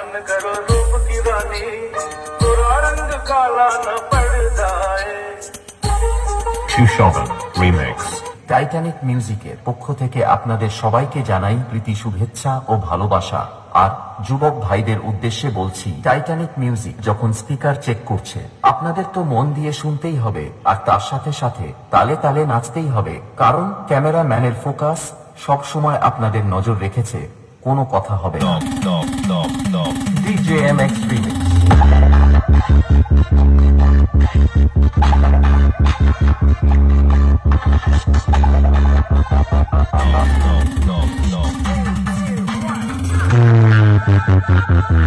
बंद करो रूप की रानी, पूरा रंग काला न पड़ जाए। সুশোভন রিমিক্স। টাইটানিক মিউজিকের পক্ষ থেকে আপনাদের সবাইকে জানাই প্রীতি শুভেচ্ছা ও ভালোবাসা। আর যুবক ভাইদের উদ্দেশ্যে বলছি, টাইটানিক মিউজিক যখন স্পিকার চেক করছে, আপনাদের তো মন দিয়ে শুনতেই হবে, আর তার সাথে সাথে তালে তালে নাচতেই হবে, কারণ ক্যামেরাম্যানের ফোকাস সব সময় আপনাদের নজর রেখেছে, কোনো কথা হবে না। DJMX Remix।